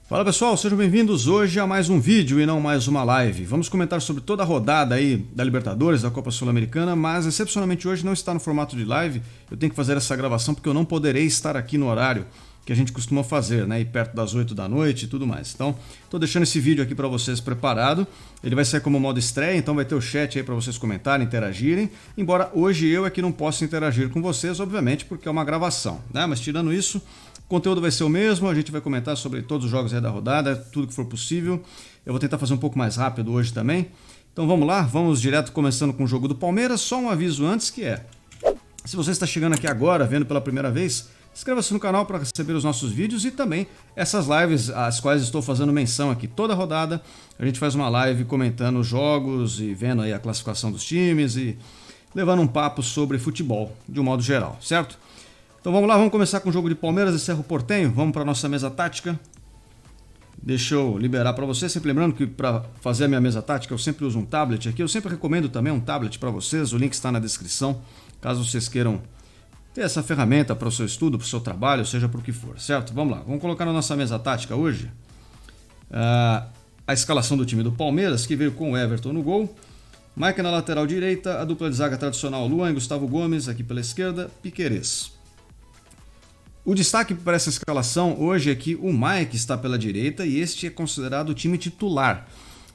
Fala pessoal, sejam bem-vindos hoje a mais um vídeo e não mais uma live. Vamos comentar sobre toda a rodada aí da Libertadores, da Copa Sul-Americana, mas excepcionalmente hoje não está no formato de live. Eu tenho que fazer essa gravação porque eu não poderei estar aqui no horário que a gente costuma fazer, né? E perto das 8 da noite e tudo mais. Então, estou deixando esse vídeo aqui para vocês preparado. Ele vai ser como modo estreia, então vai ter o chat aí para vocês comentarem, interagirem. Embora hoje eu aqui não possa interagir com vocês, obviamente, porque é uma gravação, né? Mas tirando isso, o conteúdo vai ser o mesmo, a gente vai comentar sobre todos os jogos aí da rodada, tudo que for possível. Eu vou tentar fazer um pouco mais rápido hoje também. Então vamos lá, vamos direto começando com o jogo do Palmeiras. Só um aviso antes que é, se você está chegando aqui agora, vendo pela primeira vez, inscreva-se no canal para receber os nossos vídeos e também essas lives, as quais estou fazendo menção aqui. Toda rodada a gente faz uma live comentando os jogos e vendo aí a classificação dos times e levando um papo sobre futebol de um modo geral, certo? Então vamos lá, vamos começar com o jogo de Palmeiras e Cerro Porteño. Vamos para a nossa mesa tática. Deixa eu liberar para você, sempre lembrando que para fazer a minha mesa tática eu sempre uso um tablet aqui. Eu sempre recomendo também um tablet para vocês, o link está na descrição, caso vocês queiram ter essa ferramenta para o seu estudo, para o seu trabalho, seja para o que for, certo? Vamos lá, vamos colocar na nossa mesa tática hoje a escalação do time do Palmeiras, que veio com o Everton no gol, Mike na lateral direita, a dupla de zaga tradicional Luan e Gustavo Gomes aqui pela esquerda, Piquerez. O destaque para essa escalação hoje é que o Mike está pela direita e este é considerado o time titular.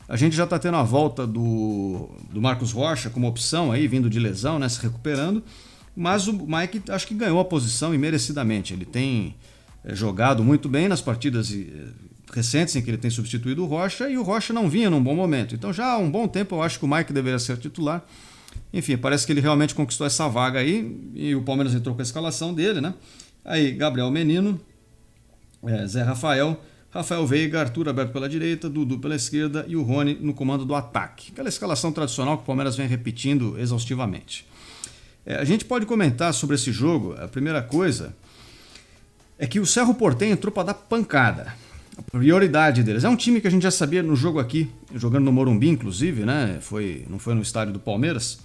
A gente já está tendo a volta do Marcos Rocha como opção aí, vindo de lesão, né, se recuperando, mas o Mike acho que ganhou a posição e merecidamente. Ele tem jogado muito bem nas partidas recentes em que ele tem substituído o Rocha e o Rocha não vinha num bom momento. Então já há um bom tempo eu acho que o Mike deveria ser titular. Enfim, parece que ele realmente conquistou essa vaga aí e o Palmeiras entrou com a escalação dele, né? Aí, Gabriel Menino, Zé Rafael, Rafael Veiga, Arthur aberto pela direita, Dudu pela esquerda e o Rony no comando do ataque. Aquela escalação tradicional que o Palmeiras vem repetindo exaustivamente. A gente pode comentar sobre esse jogo. A primeira coisa é que o Cerro Porteño entrou para dar pancada. A prioridade deles. É um time que a gente já sabia no jogo aqui, jogando no Morumbi, inclusive, né? Não foi no estádio do Palmeiras.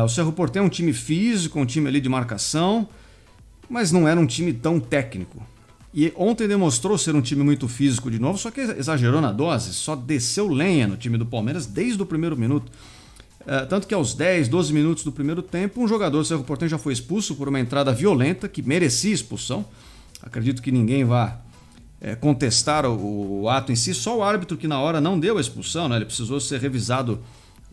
O Cerro Porteño é um time físico, um time ali de marcação, mas não era um time tão técnico. E ontem demonstrou ser um time muito físico de novo, só que exagerou na dose, só desceu lenha no time do Palmeiras desde o primeiro minuto. Tanto que aos 10, 12 minutos do primeiro tempo, um jogador do Cerro Porteño já foi expulso por uma entrada violenta, que merecia expulsão. Acredito que ninguém vá contestar o ato em si, só o árbitro que na hora não deu a expulsão, né? Ele precisou ser revisado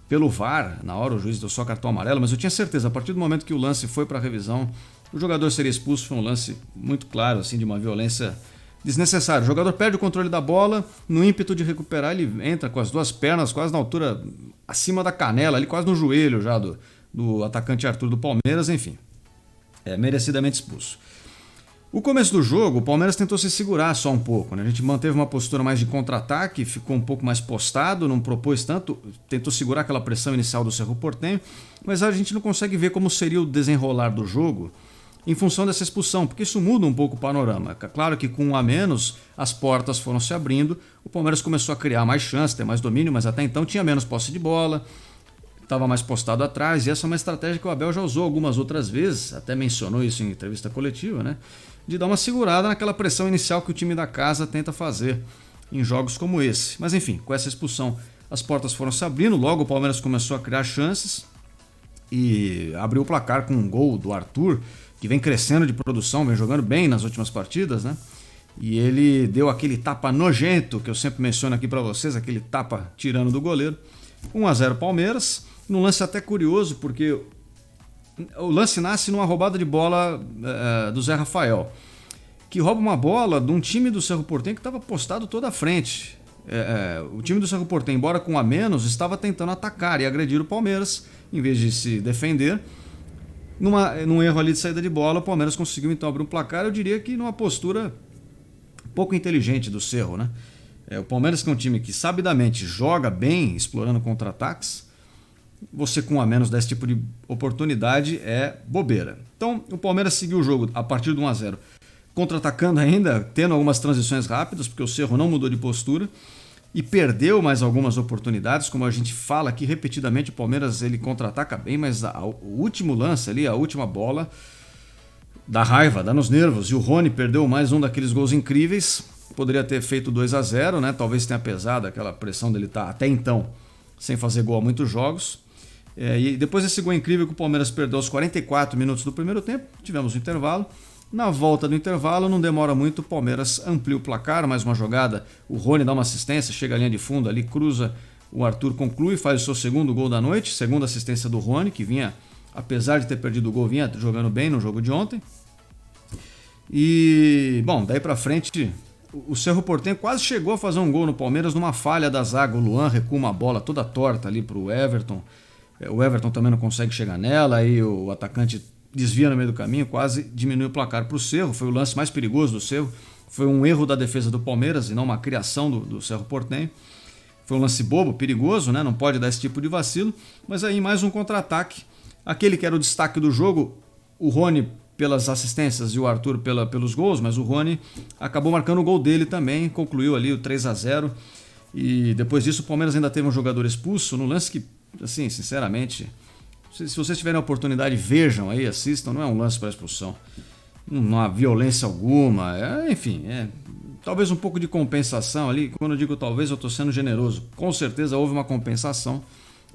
pelo VAR, na hora o juiz deu só cartão amarelo, mas eu tinha certeza, a partir do momento que o lance foi para a revisão, o jogador seria expulso. Foi um lance muito claro, assim, de uma violência desnecessária. O jogador perde o controle da bola, no ímpeto de recuperar, ele entra com as duas pernas quase na altura, acima da canela, ali quase no joelho já do atacante Arthur do Palmeiras, enfim. Merecidamente expulso. O começo do jogo, o Palmeiras tentou se segurar só um pouco, né? A gente manteve uma postura mais de contra-ataque, ficou um pouco mais postado, não propôs tanto, tentou segurar aquela pressão inicial do Cerro Porteño, mas a gente não consegue ver como seria o desenrolar do jogo em função dessa expulsão, porque isso muda um pouco o panorama. Claro que com um a menos, as portas foram se abrindo, o Palmeiras começou a criar mais chances, ter mais domínio, mas até então tinha menos posse de bola, estava mais postado atrás, e essa é uma estratégia que o Abel já usou algumas outras vezes, até mencionou isso em entrevista coletiva, né? De dar uma segurada naquela pressão inicial que o time da casa tenta fazer em jogos como esse. Mas enfim, com essa expulsão as portas foram se abrindo, logo o Palmeiras começou a criar chances e abriu o placar com um gol do Arthur, que vem crescendo de produção, vem jogando bem nas últimas partidas, né? E ele deu aquele tapa nojento que eu sempre menciono aqui para vocês, aquele tapa tirando do goleiro. 1-0 Palmeiras, num lance até curioso, porque o lance nasce numa roubada de bola do Zé Rafael, que rouba uma bola de um time do Cerro Porteño que estava postado toda a frente. O time do Cerro Porteño, embora com a menos, estava tentando atacar e agredir o Palmeiras, em vez de se defender. Num erro ali de saída de bola, o Palmeiras conseguiu então abrir um placar, eu diria que numa postura pouco inteligente do Cerro, né? O Palmeiras, que é um time que sabidamente joga bem, explorando contra-ataques, você com a menos desse tipo de oportunidade é bobeira. Então o Palmeiras seguiu o jogo a partir do 1-0, contra-atacando ainda, tendo algumas transições rápidas, porque o Cerro não mudou de postura e perdeu mais algumas oportunidades. Como a gente fala aqui repetidamente, o Palmeiras ele contra-ataca bem, mas o último lance ali, a última bola, dá raiva, dá nos nervos, e o Rony perdeu mais um daqueles gols incríveis. poderia ter feito 2-0, né? Talvez tenha pesado aquela pressão dele estar até então sem fazer gol há muitos jogos. E depois desse gol incrível que o Palmeiras perdeu aos 44 minutos do primeiro tempo, tivemos o intervalo. Na volta do intervalo, não demora muito, o Palmeiras amplia o placar, mais uma jogada, o Rony dá uma assistência, chega à linha de fundo ali, cruza, o Arthur conclui, faz o seu segundo gol da noite, segunda assistência do Rony, que vinha, apesar de ter perdido o gol, vinha jogando bem no jogo de ontem. E, bom, daí pra frente, o Cerro Porteño quase chegou a fazer um gol no Palmeiras numa falha da zaga, o Luan recua uma bola toda torta ali pro Everton. O Everton também não consegue chegar nela, aí o atacante desvia no meio do caminho, quase diminui o placar para o Cerro. Foi o lance mais perigoso do Cerro. Foi um erro da defesa do Palmeiras e não uma criação do Cerro Porteño. Foi um lance bobo, perigoso, né? Não pode dar esse tipo de vacilo. Mas aí mais um contra-ataque. Aquele que era o destaque do jogo, o Rony pelas assistências e o Arthur pelos gols, mas o Rony acabou marcando o gol dele também, concluiu ali o 3-0. E depois disso o Palmeiras ainda teve um jogador expulso no lance que, assim, sinceramente, se vocês tiverem a oportunidade, vejam aí, assistam, não é um lance para expulsão, não há violência alguma, enfim, talvez um pouco de compensação ali. Quando eu digo talvez, eu estou sendo generoso, com certeza houve uma compensação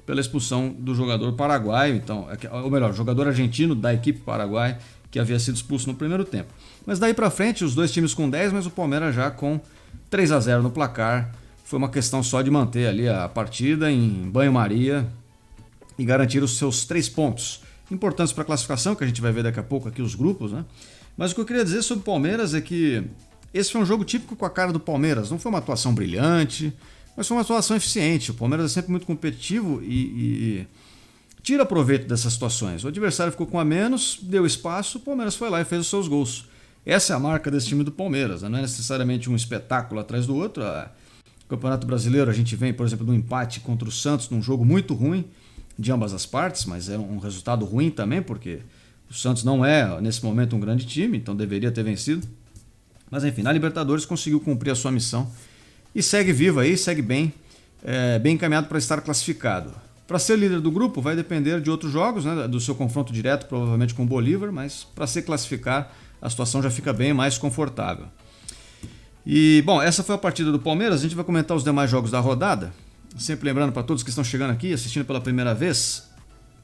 pela expulsão do jogador paraguaio, então, ou melhor, jogador argentino da equipe paraguaia, que havia sido expulso no primeiro tempo. Mas daí para frente, os dois times com 10, mas o Palmeiras já com 3-0 no placar. Foi uma questão só de manter ali a partida em banho-maria e garantir os seus 3 pontos. Importantes para a classificação, que a gente vai ver daqui a pouco aqui os grupos, né? Mas o que eu queria dizer sobre o Palmeiras é que esse foi um jogo típico com a cara do Palmeiras. Não foi uma atuação brilhante, mas foi uma atuação eficiente. O Palmeiras é sempre muito competitivo e tira proveito dessas situações. O adversário ficou com a menos, deu espaço, o Palmeiras foi lá e fez os seus gols. Essa é a marca desse time do Palmeiras, né? Não é necessariamente um espetáculo atrás do outro. No Campeonato Brasileiro a gente vem, por exemplo, de um empate contra o Santos num jogo muito ruim de ambas as partes, mas é um resultado ruim também, porque o Santos não é, nesse momento, um grande time, então deveria ter vencido. Mas enfim, na Libertadores conseguiu cumprir a sua missão e segue vivo aí, segue bem, bem encaminhado para estar classificado. Para ser líder do grupo vai depender de outros jogos, né, do seu confronto direto, provavelmente com o Bolívar, mas para se classificar a situação já fica bem mais confortável. E, bom, essa foi a partida do Palmeiras. A gente vai comentar os demais jogos da rodada. Sempre lembrando para todos que estão chegando aqui, assistindo pela primeira vez,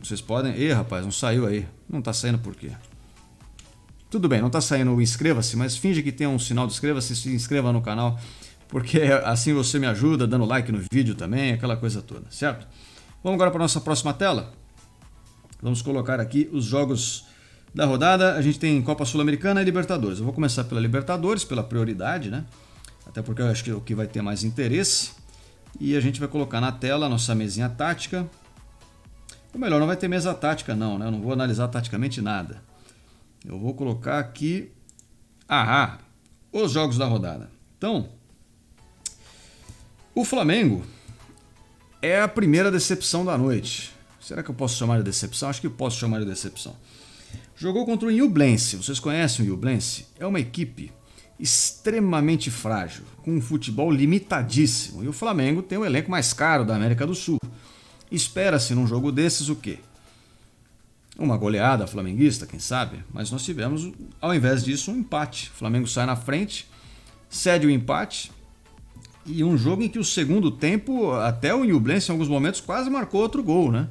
vocês podem... Rapaz, não saiu aí. Não tá saindo por quê? Tudo bem, não tá saindo o inscreva-se, mas finge que tem um sinal de inscreva-se e se inscreva no canal, porque assim você me ajuda, dando like no vídeo também, aquela coisa toda, certo? Vamos agora para a nossa próxima tela. Vamos colocar aqui os jogos da rodada. A gente tem Copa Sul-Americana e Libertadores. Eu vou começar pela Libertadores, pela prioridade, né? Até porque eu acho que é o que vai ter mais interesse. E a gente vai colocar na tela a nossa mesinha tática. Ou melhor, não vai ter mesa tática não, né? Eu não vou analisar taticamente nada. Eu vou colocar aqui... os jogos da rodada. Então, o Flamengo é a primeira decepção da noite. Será que eu posso chamar de decepção? Acho que eu posso chamar de decepção. Jogou contra o Ñublense. Vocês conhecem o Ñublense? É uma equipe extremamente frágil, com um futebol limitadíssimo. E o Flamengo tem o elenco mais caro da América do Sul. Espera-se num jogo desses o quê? Uma goleada flamenguista, quem sabe? Mas nós tivemos, ao invés disso, um empate. O Flamengo sai na frente, cede o empate. E um jogo em que o segundo tempo, até o Ñublense em alguns momentos quase marcou outro gol, né?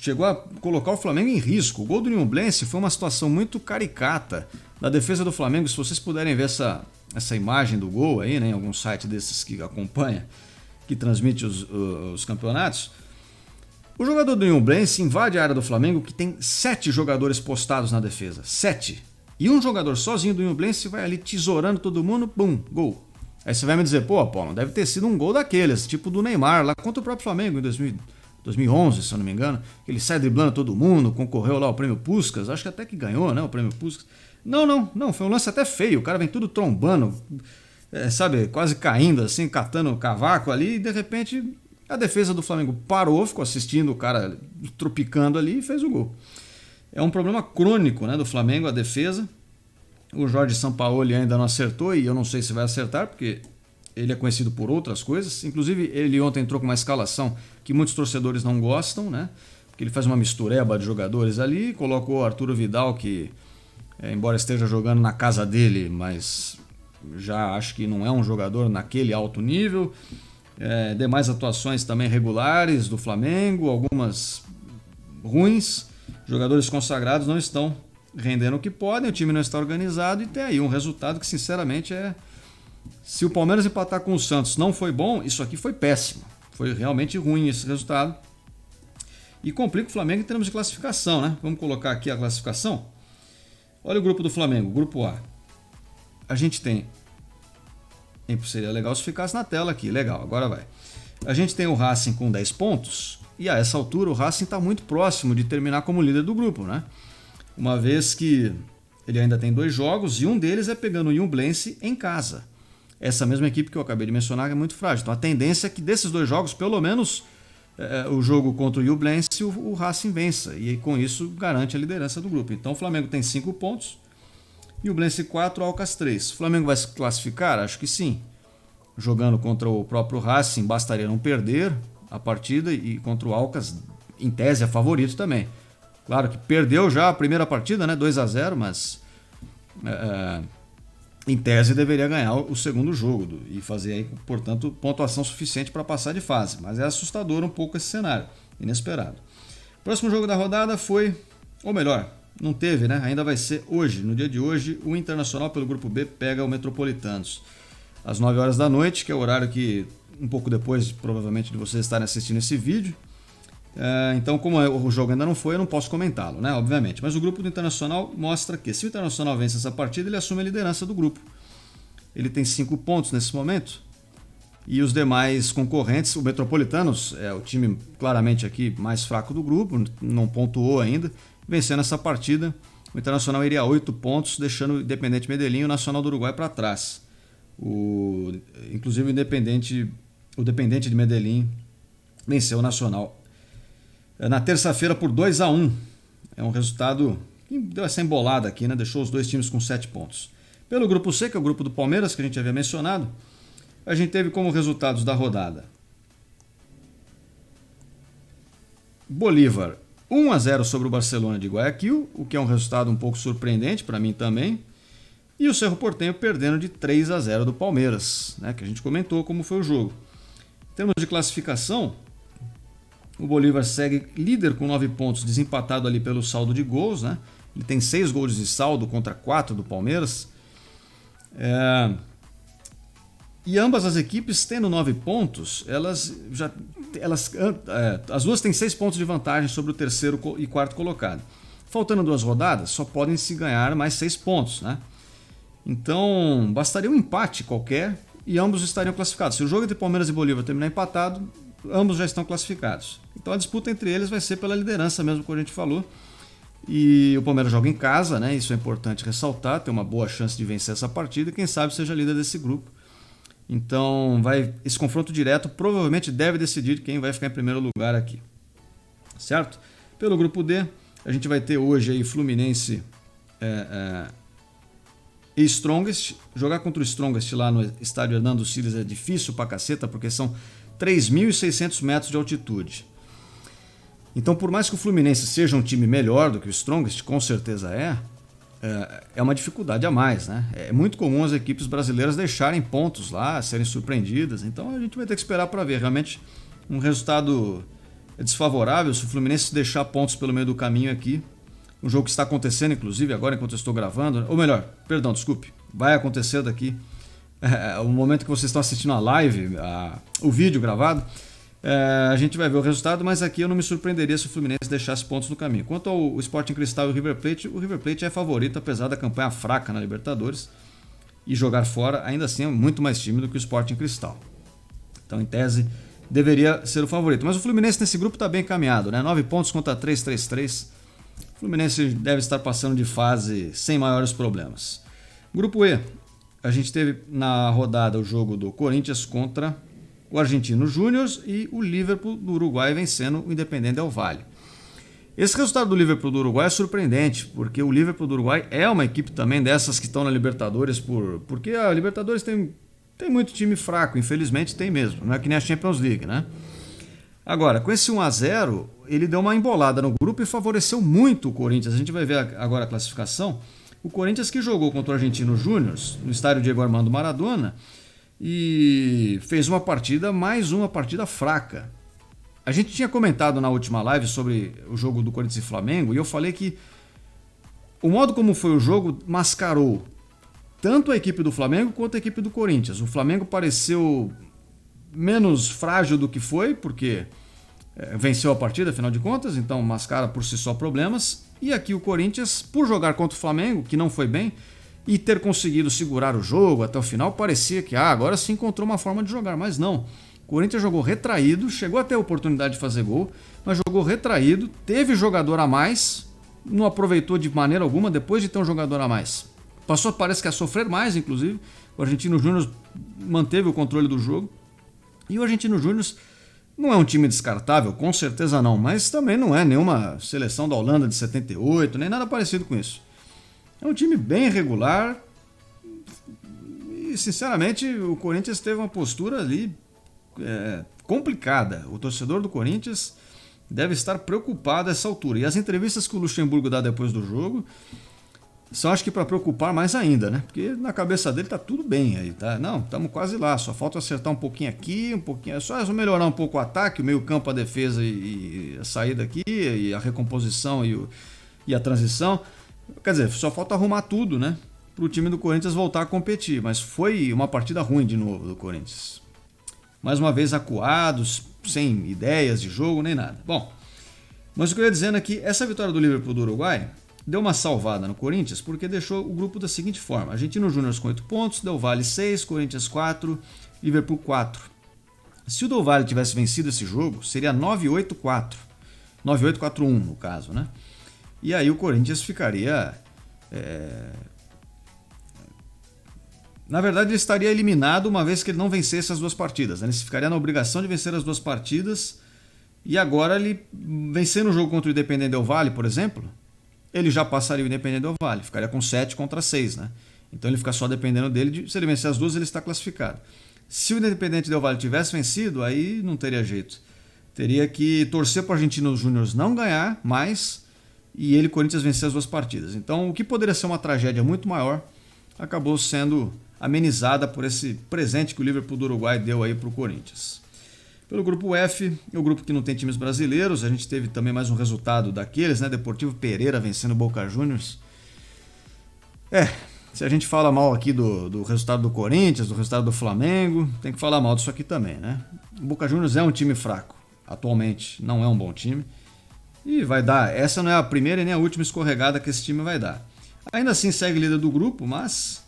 Chegou a colocar o Flamengo em risco. O gol do Ñublense foi uma situação muito caricata da defesa do Flamengo. Se vocês puderem ver essa imagem do gol aí, né, em algum site desses que acompanha, que transmite os campeonatos, o jogador do Ñublense invade a área do Flamengo, que tem 7 jogadores postados na defesa. 7. E um jogador sozinho do Ñublense vai ali tesourando todo mundo, bum, gol. Aí você vai me dizer, pô, Paulo, deve ter sido um gol daqueles, tipo do Neymar, lá contra o próprio Flamengo em 2011, se eu não me engano, que ele sai driblando todo mundo, concorreu lá ao prêmio Puskás, acho que até que ganhou, né, o prêmio Puskás. Não, foi um lance até feio, o cara vem tudo trombando, sabe, quase caindo assim, catando cavaco ali, e de repente a defesa do Flamengo parou, ficou assistindo o cara tropicando ali e fez o gol. É um problema crônico, né, do Flamengo, a defesa. O Jorge Sampaoli ainda não acertou e eu não sei se vai acertar, porque ele é conhecido por outras coisas. Inclusive, ele ontem entrou com uma escalação que muitos torcedores não gostam, né? Porque ele faz uma mistureba de jogadores ali, colocou o Arturo Vidal, que, embora esteja jogando na casa dele, mas já acho que não é um jogador naquele alto nível. Demais atuações também regulares do Flamengo, algumas ruins. Jogadores consagrados não estão rendendo o que podem, o time não está organizado e tem aí um resultado que, sinceramente, se o Palmeiras empatar com o Santos não foi bom, isso aqui foi péssimo. Foi realmente ruim esse resultado. E complica o Flamengo em termos de classificação, né? Vamos colocar aqui a classificação. Olha o grupo do Flamengo, grupo A. A gente tem... Seria legal se ficasse na tela aqui, legal, agora vai. A gente tem o Racing com 10 pontos e a essa altura o Racing está muito próximo de terminar como líder do grupo, né? Uma vez que ele ainda tem 2 jogos e um deles é pegando o Ñublense em casa. Essa mesma equipe que eu acabei de mencionar é muito frágil. Então a tendência é que desses 2 jogos, pelo menos o jogo contra o Ñublense, o Racing vença. E com isso garante a liderança do grupo. Então o Flamengo tem 5 pontos, Ñublense 4, Alcas 3. O Flamengo vai se classificar? Acho que sim. Jogando contra o próprio Racing, bastaria não perder a partida e contra o Alcas, em tese, é favorito também. Claro que perdeu já a primeira partida, né, 2-0, mas em tese deveria ganhar o segundo jogo e fazer aí, portanto, pontuação suficiente para passar de fase. Mas é assustador um pouco esse cenário, inesperado. Próximo jogo da rodada foi, ou melhor, não teve, né? Ainda vai ser hoje, no dia de hoje, o Internacional pelo Grupo B pega o Metropolitanos. Às 9 horas da noite, que é o horário que, um pouco depois, provavelmente, de vocês estarem assistindo esse vídeo. Então, como o jogo ainda não foi, eu não posso comentá-lo, né? Obviamente. Mas o grupo do Internacional mostra que, se o Internacional vence essa partida, ele assume a liderança do grupo. Ele tem 5 pontos nesse momento. E os demais concorrentes, o Metropolitanos é o time claramente aqui mais fraco do grupo, não pontuou ainda. Vencendo essa partida, o Internacional iria a 8 pontos, deixando o Independente Medellín e o Nacional do Uruguai para trás. Inclusive o Independente de Medellín venceu o Nacional na terça-feira por 2-1. É um resultado que deu essa embolada aqui, né? Deixou os 2 times com 7 pontos. Pelo grupo C, que é o grupo do Palmeiras, que a gente havia mencionado, a gente teve como resultados da rodada Bolívar 1-0 sobre o Barcelona de Guayaquil, o que é um resultado um pouco surpreendente para mim também. E o Cerro Porteño perdendo de 3-0 do Palmeiras, né, que a gente comentou como foi o jogo. Em termos de classificação, o Bolívar segue líder com 9 pontos, desempatado ali pelo saldo de gols, né? Ele tem 6 gols de saldo contra 4 do Palmeiras. E ambas as equipes, tendo 9 pontos, as duas têm 6 pontos de vantagem sobre o terceiro e quarto colocado. Faltando 2 rodadas, só podem se ganhar mais 6 pontos, né? Então, bastaria um empate qualquer e ambos estariam classificados. Se o jogo entre Palmeiras e Bolívar terminar empatado, ambos já estão classificados. Então a disputa entre eles vai ser pela liderança mesmo, como a gente falou. E o Palmeiras joga em casa, né? Isso é importante ressaltar, tem uma boa chance de vencer essa partida e quem sabe seja líder desse grupo. Então, esse confronto direto provavelmente deve decidir quem vai ficar em primeiro lugar aqui. Certo? Pelo grupo D, a gente vai ter hoje aí Fluminense e Strongest. Jogar contra o Strongest lá no estádio Hernando Siles é difícil pra caceta, porque são 3.600 metros de altitude. Então, por mais que o Fluminense seja um time melhor do que o Strongest, com certeza é uma dificuldade a mais, né? É muito comum as equipes brasileiras deixarem pontos lá, serem surpreendidas. Então a gente vai ter que esperar para ver. Realmente um resultado desfavorável se o Fluminense deixar pontos pelo meio do caminho aqui. Um jogo que está acontecendo, inclusive, agora enquanto eu estou gravando. Ou melhor, perdão, desculpe. Vai acontecer daqui. O momento que vocês estão assistindo a live, o vídeo gravado, a gente vai ver o resultado, mas aqui eu não me surpreenderia se o Fluminense deixasse pontos no caminho. Quanto ao Sporting Cristal e o River Plate é favorito, apesar da campanha fraca na Libertadores e jogar fora, ainda assim é muito mais tímido que o Sporting Cristal. Então, em tese, deveria ser o favorito. Mas o Fluminense nesse grupo está bem encaminhado, né? 9 pontos contra 3-3-3. O Fluminense deve estar passando de fase sem maiores problemas. Grupo E, a gente teve na rodada o jogo do Corinthians contra o Argentino Júnior e o Liverpool do Uruguai vencendo o Independiente Del Valle. Esse resultado do Liverpool do Uruguai é surpreendente, porque o Liverpool do Uruguai é uma equipe também dessas que estão na Libertadores, porque a Libertadores tem muito time fraco, infelizmente tem mesmo, não é que nem a Champions League, né? Agora, com esse 1-0, ele deu uma embolada no grupo e favoreceu muito o Corinthians. A gente vai ver agora a classificação. O Corinthians que jogou contra o Argentino Júnior no estádio Diego Armando Maradona e fez mais uma partida fraca. A gente tinha comentado na última live sobre o jogo do Corinthians e Flamengo e eu falei que o modo como foi o jogo mascarou tanto a equipe do Flamengo quanto a equipe do Corinthians. O Flamengo pareceu menos frágil do que foi, porque venceu a partida, afinal de contas, então mascara por si só problemas. E aqui o Corinthians, por jogar contra o Flamengo, que não foi bem, e ter conseguido segurar o jogo até o final, parecia que agora sim encontrou uma forma de jogar, mas não. O Corinthians jogou retraído, chegou a ter a oportunidade de fazer gol, mas jogou retraído, teve jogador a mais, não aproveitou de maneira alguma depois de ter um jogador a mais. Parece que a sofrer mais, inclusive. O Argentino Júnior manteve o controle do jogo. E o Argentino Júnior não é um time descartável, com certeza não, mas também não é nenhuma seleção da Holanda de 78, nem nada parecido com isso. É um time bem regular e, sinceramente, o Corinthians teve uma postura ali complicada. O torcedor do Corinthians deve estar preocupado a essa altura. E as entrevistas que o Luxemburgo dá depois do jogo são, acho que, para preocupar mais ainda, né? Porque na cabeça dele tá tudo bem aí, tá? Não, estamos quase lá, só falta acertar um pouquinho aqui, um pouquinho, só melhorar um pouco o ataque, o meio-campo, a defesa e a saída aqui, e a recomposição e a transição. Quer dizer, só falta arrumar tudo, né? Para o time do Corinthians voltar a competir. Mas foi uma partida ruim de novo do Corinthians. Mais uma vez acuados, sem ideias de jogo nem nada. Bom, mas o que eu ia dizendo é que essa vitória do Liverpool do Uruguai deu uma salvada no Corinthians porque deixou o grupo da seguinte forma: Argentino Júnior com 8 pontos, Del Valle 6, Corinthians 4, Liverpool 4. Se o Del Valle tivesse vencido esse jogo, seria 9-8-4. 9-8-4-1 no caso, né? E aí o Corinthians ficaria... Na verdade, ele estaria eliminado uma vez que ele não vencesse as duas partidas, né? Ele ficaria na obrigação de vencer as duas partidas e agora ele, vencendo o jogo contra o Independente Del Valle, por exemplo, ele já passaria o Independente Del Valle, ficaria com 7 contra 6, né? Então ele fica só dependendo dele, se ele vencer as duas, ele está classificado. Se o Independente Del Valle tivesse vencido, aí não teria jeito. Teria que torcer para o Argentino Júnior não ganhar mais e ele, Corinthians, vencer as duas partidas. Então, o que poderia ser uma tragédia muito maior, acabou sendo amenizada por esse presente que o Liverpool do Uruguai deu aí para o Corinthians. Pelo grupo F, é o grupo que não tem times brasileiros, a gente teve também mais um resultado daqueles, né? Deportivo Pereira vencendo o Boca Juniors. Se a gente fala mal aqui do resultado do Corinthians, do resultado do Flamengo, tem que falar mal disso aqui também, né? O Boca Juniors é um time fraco, atualmente não é um bom time, e vai dar, essa não é a primeira e nem a última escorregada que esse time vai dar. Ainda assim segue líder do grupo, mas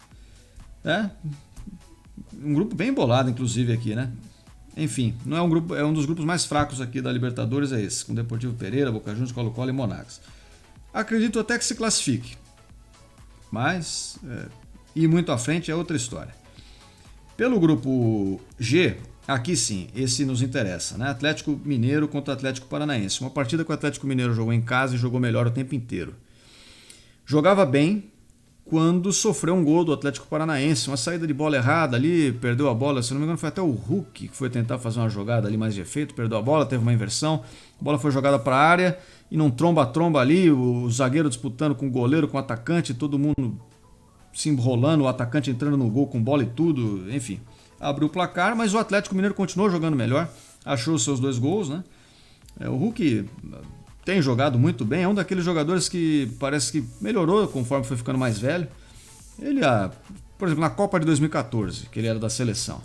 um grupo bem embolado, inclusive, aqui, né? Enfim, não é um grupo, é um dos grupos mais fracos aqui da Libertadores, é esse, com Deportivo Pereira, Boca Juniors, Colo-Colo e Monagas. Acredito até que se classifique, mas ir muito à frente é outra história. Pelo grupo G, aqui sim, esse nos interessa, né? Atlético Mineiro contra Atlético Paranaense. Uma partida que o Atlético Mineiro jogou em casa e jogou melhor o tempo inteiro. Jogava bem quando sofreu um gol do Atlético Paranaense, uma saída de bola errada ali, perdeu a bola, se não me engano foi até o Hulk que foi tentar fazer uma jogada ali mais de efeito, perdeu a bola, teve uma inversão, a bola foi jogada para a área e num tromba-tromba ali, o zagueiro disputando com o goleiro, com o atacante, todo mundo se enrolando, o atacante entrando no gol com bola e tudo, enfim, abriu o placar, mas o Atlético Mineiro continuou jogando melhor, achou os seus 2 gols, né? O Hulk tem jogado muito bem, é um daqueles jogadores que parece que melhorou conforme foi ficando mais velho. Ele, por exemplo, na Copa de 2014, que ele era da seleção,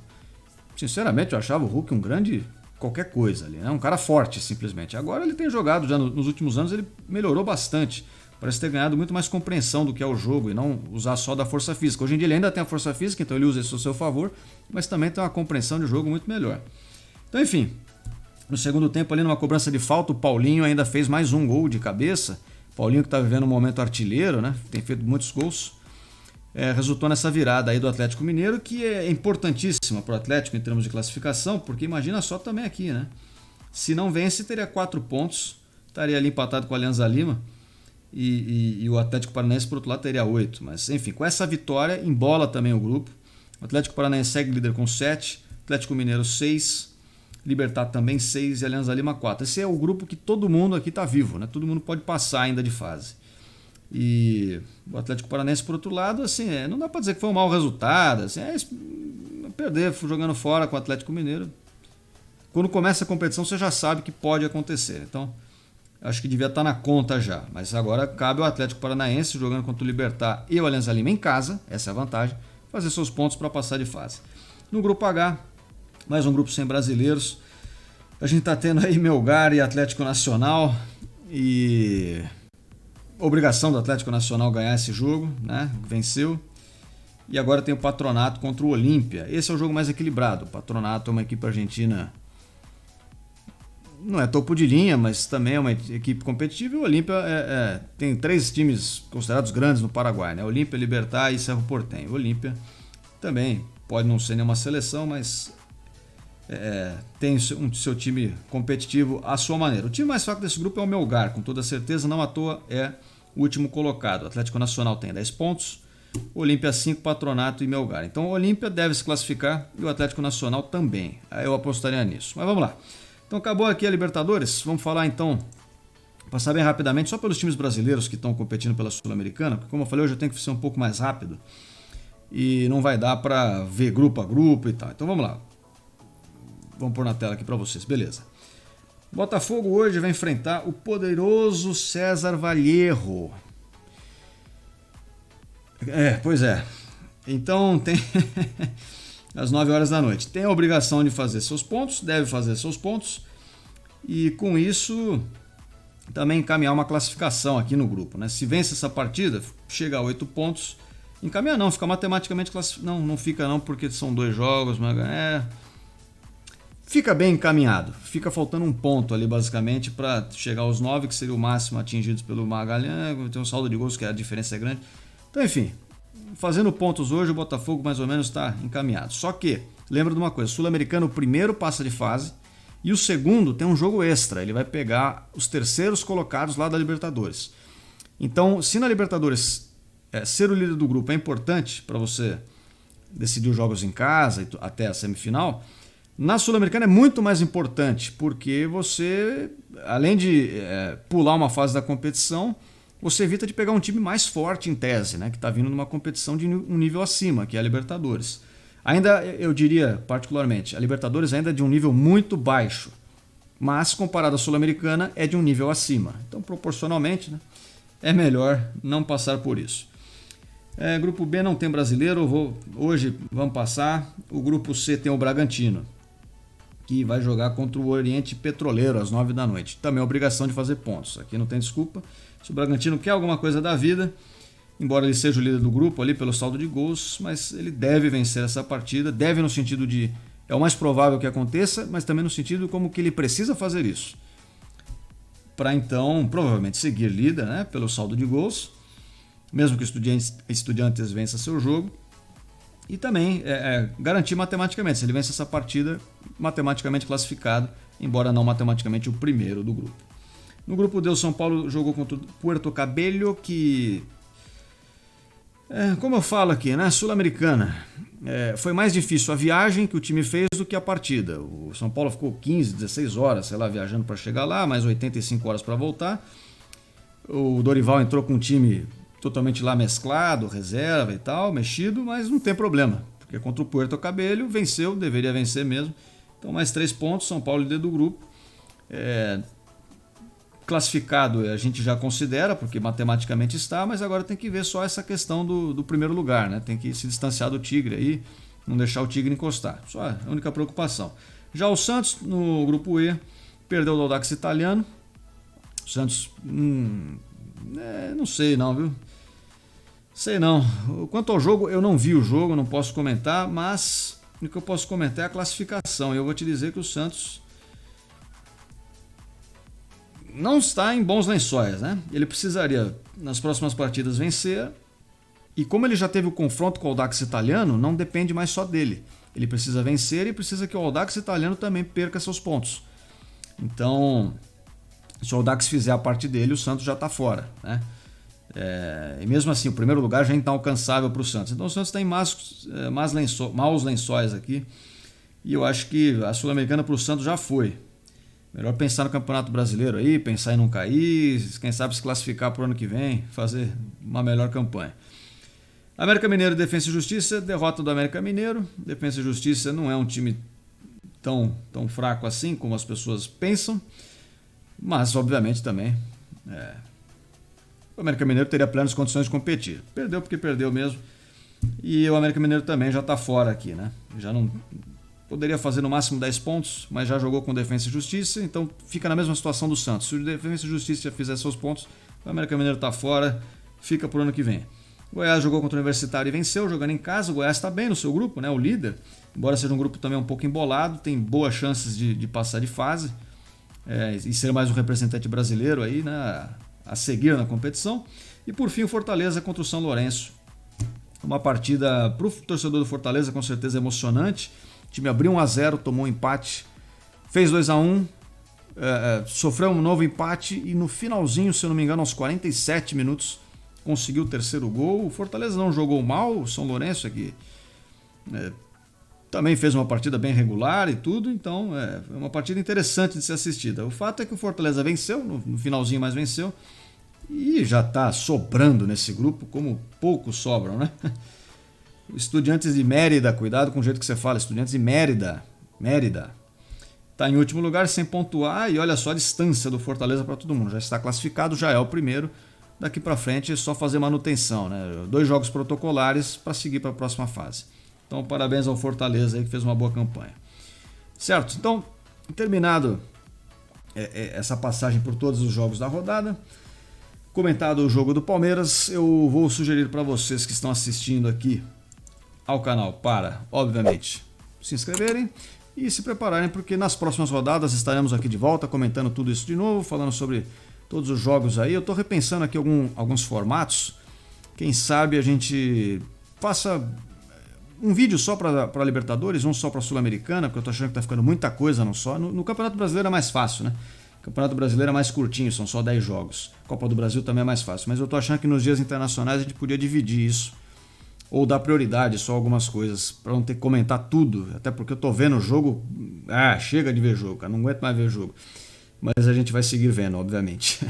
sinceramente eu achava o Hulk um grande qualquer coisa ali, né? Um cara forte simplesmente. Agora ele tem jogado, já nos últimos anos ele melhorou bastante, parece ter ganhado muito mais compreensão do que é o jogo e não usar só da força física. Hoje em dia ele ainda tem a força física, então ele usa isso a seu favor, mas também tem uma compreensão de jogo muito melhor. Então, enfim, no segundo tempo, ali numa cobrança de falta, o Paulinho ainda fez mais um gol de cabeça. Paulinho que está vivendo um momento artilheiro, né? Tem feito muitos gols. Resultou nessa virada aí do Atlético Mineiro, que é importantíssima para o Atlético em termos de classificação, porque imagina só também aqui, né? Se não vence, teria 4 pontos, estaria ali empatado com a Alianza Lima, e o Atlético Paranaense, por outro lado, teria 8. Mas, enfim, com essa vitória, embola também o grupo. O Atlético Paranaense segue líder com 7, Atlético Mineiro 6, Libertad também 6 e Alianza Lima 4. Esse é o grupo que todo mundo aqui está vivo, né? Todo mundo pode passar ainda de fase. E o Atlético Paranaense, por outro lado, assim, não dá para dizer que foi um mau resultado. Assim, perder jogando fora com o Atlético Mineiro. Quando começa a competição, você já sabe que pode acontecer. Então, acho que devia estar na conta já. Mas agora cabe ao Atlético Paranaense, jogando contra o Libertad e o Alianza Lima em casa, essa é a vantagem, fazer seus pontos para passar de fase. No grupo H, mais um grupo sem brasileiros. A gente está tendo aí Melgar e Atlético Nacional. E obrigação do Atlético Nacional ganhar esse jogo, né? Venceu. E agora tem o Patronato contra o Olímpia. Esse é o jogo mais equilibrado. O Patronato é uma equipe argentina, não é topo de linha, mas também é uma equipe competitiva. E o Olímpia tem 3 times considerados grandes no Paraguai, né? Olímpia, Libertad e Cerro Porteño. O Olímpia também pode não ser nenhuma seleção, mas tem seu time competitivo à sua maneira. O time mais fraco desse grupo é o Melgar, com toda certeza, não à toa é o último colocado. O Atlético Nacional tem 10 pontos, Olímpia 5, Patronato e Melgar. Então o Olímpia deve se classificar e o Atlético Nacional também. Aí eu apostaria nisso. Mas vamos lá. Então acabou aqui a Libertadores. Vamos falar então, passar bem rapidamente, só pelos times brasileiros que estão competindo pela Sul-Americana, porque como eu falei, hoje eu tenho que ser um pouco mais rápido e não vai dar para ver grupo a grupo e tal. Então vamos lá. Vamos pôr na tela aqui para vocês, beleza. Botafogo hoje vai enfrentar o poderoso César Vallejo. Pois é. Então tem às 9 horas da noite. Tem a obrigação de fazer seus pontos, deve fazer seus pontos e com isso também encaminhar uma classificação aqui no grupo, né? Se vence essa partida, chega a 8 pontos. Encaminhar não, fica matematicamente classificado. Não fica não, porque são 2 jogos, mas fica bem encaminhado. Fica faltando um ponto ali, basicamente, para chegar aos 9, que seria o máximo atingidos pelo Magalhães. Tem um saldo de gols que a diferença é grande. Então, enfim, fazendo pontos hoje, o Botafogo mais ou menos está encaminhado. Só que, lembra de uma coisa, o Sul-Americano, o primeiro passa de fase e o segundo tem um jogo extra. Ele vai pegar os terceiros colocados lá da Libertadores. Então, se na Libertadores ser o líder do grupo é importante para você decidir os jogos em casa até a semifinal, na Sul-Americana é muito mais importante, porque você, além de pular uma fase da competição, você evita de pegar um time mais forte em tese, né, que está vindo numa competição de um nível acima, que é a Libertadores. Ainda, eu diria particularmente, a Libertadores ainda é de um nível muito baixo, mas comparado à Sul-Americana é de um nível acima. Então, proporcionalmente, né, é melhor não passar por isso. Grupo B não tem brasileiro, hoje vamos passar. O grupo C tem o Bragantino, que vai jogar contra o Oriente Petroleiro às 9 da noite. Também é obrigação de fazer pontos. Aqui não tem desculpa. Se o Bragantino quer alguma coisa da vida, embora ele seja o líder do grupo ali pelo saldo de gols, mas ele deve vencer essa partida. Deve no sentido de, é o mais provável que aconteça, mas também no sentido como que ele precisa fazer isso. Para então, provavelmente, seguir líder, né, pelo saldo de gols, mesmo que o Estudiantes vença seu jogo. E também garantir matematicamente, se ele vence essa partida, matematicamente classificado, embora não matematicamente o primeiro do grupo. No grupo D, o São Paulo jogou contra o Puerto Cabello, que, como eu falo aqui, né, Sul-Americana, foi mais difícil a viagem que o time fez do que a partida. O São Paulo ficou 15, 16 horas, sei lá, viajando para chegar lá, mais 85 horas para voltar. O Dorival entrou com um time totalmente lá mesclado, reserva e tal, mexido, mas não tem problema, porque contra o Puerto Cabello venceu, deveria vencer mesmo. Então mais 3 pontos, São Paulo líder do grupo. Classificado a gente já considera, porque matematicamente está, mas agora tem que ver só essa questão do primeiro lugar, né? Tem que se distanciar do Tigre aí, não deixar o Tigre encostar. Só a única preocupação. Já o Santos, no grupo E, perdeu o Audax Italiano. O Santos, não sei não, viu? Sei não. Quanto ao jogo, eu não vi o jogo, não posso comentar, mas o que eu posso comentar é a classificação. Eu vou te dizer que o Santos não está em bons lençóis, né? Ele precisaria, nas próximas partidas, vencer. E como ele já teve o confronto com o Audax Italiano, não depende mais só dele. Ele precisa vencer e precisa que o Audax Italiano também perca seus pontos. Então, se o Audax fizer a parte dele, o Santos já está fora, né? E mesmo assim, o primeiro lugar já é inalcançável para o Santos. Então o Santos tem maus lençóis aqui. E eu acho que a Sul-Americana para o Santos já foi. Melhor pensar no Campeonato Brasileiro aí, pensar em não cair, quem sabe se classificar para o ano que vem, fazer uma melhor campanha. América Mineiro e Defensa e Justiça, derrota do América Mineiro. Defensa e Justiça não é um time tão fraco assim como as pessoas pensam, mas obviamente também o América Mineiro teria plenas condições de competir. Perdeu porque perdeu mesmo, e o América Mineiro também já está fora aqui, né? Já não poderia fazer no máximo 10 pontos, mas já jogou com Defensa e Justiça, então fica na mesma situação do Santos. Se o Defensa e Justiça já fizer seus pontos, o América Mineiro está fora, fica para o ano que vem. O Goiás jogou contra o Universitário e venceu, jogando em casa. O Goiás está bem no seu grupo, né? O líder, embora seja um grupo também um pouco embolado, tem boas chances de passar de fase e ser mais um representante brasileiro aí, né, a seguir na competição. E por fim o Fortaleza contra o São Lourenço. Uma partida para o torcedor do Fortaleza com certeza emocionante. O time abriu 1-0, tomou um empate, fez 2-1, sofreu um novo empate e no finalzinho, se eu não me engano, aos 47 minutos, conseguiu o terceiro gol. O Fortaleza não jogou mal, o São Lourenço aqui também fez uma partida bem regular e tudo, então é uma partida interessante de ser assistida. O fato é que o Fortaleza venceu, no finalzinho, mas venceu, e já está sobrando nesse grupo, como poucos sobram, né? Estudiantes de Mérida, cuidado com o jeito que você fala, Estudiantes de Mérida, está em último lugar sem pontuar, e olha só a distância do Fortaleza para todo mundo, já está classificado, já é o primeiro. Daqui para frente é só fazer manutenção, né? 2 jogos protocolares para seguir para a próxima fase. Então, parabéns ao Fortaleza aí que fez uma boa campanha. Certo? Então, terminado essa passagem por todos os jogos da rodada, comentado o jogo do Palmeiras, eu vou sugerir para vocês que estão assistindo aqui ao canal para, obviamente, se inscreverem e se prepararem, porque nas próximas rodadas estaremos aqui de volta comentando tudo isso de novo, falando sobre todos os jogos aí. Eu estou repensando aqui alguns formatos. Quem sabe a gente faça um vídeo só para Libertadores, um só para Sul-Americana, porque eu estou achando que está ficando muita coisa não só. No Campeonato Brasileiro é mais fácil, né? O Campeonato Brasileiro é mais curtinho, são só 10 jogos. Copa do Brasil também é mais fácil, mas eu estou achando que nos dias internacionais a gente podia dividir isso, ou dar prioridade só a algumas coisas, para não ter que comentar tudo, até porque eu estou vendo o jogo, chega de ver jogo, cara, não aguento mais ver jogo. Mas a gente vai seguir vendo, obviamente.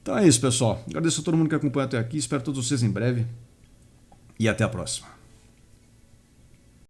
Então é isso, pessoal. Agradeço a todo mundo que acompanha até aqui. Espero todos vocês em breve. E até a próxima.